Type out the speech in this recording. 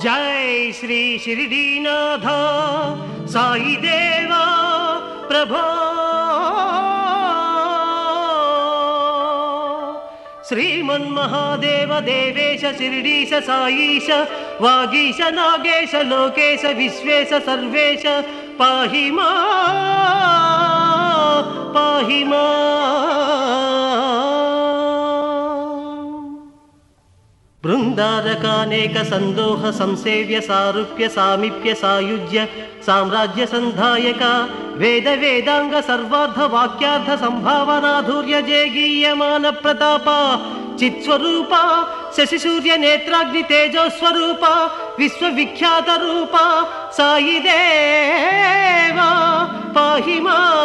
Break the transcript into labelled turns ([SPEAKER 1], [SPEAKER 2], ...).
[SPEAKER 1] जय श्री शिरडीनाथ साई देवा प्रभो श्रीमन्महादेव देवेश शिरडीश साईश वागीश नागेश लोकेश विश्वेश सर्वेश पाहि मां बृंदारकानेक संदोह संसेव्य सारूप्य सामीप्य सायुज्य साम्राज्य संधायक वेद वेदांग सर्वार्थ वाक्यार्थ संभावनाधुर्य जेगीयमान प्रताप चित्स्वरूप शशि सूर्य नेत्राग्नि तेजो स्वरूप विश्वविख्यात रूप साई देवा पाहि मां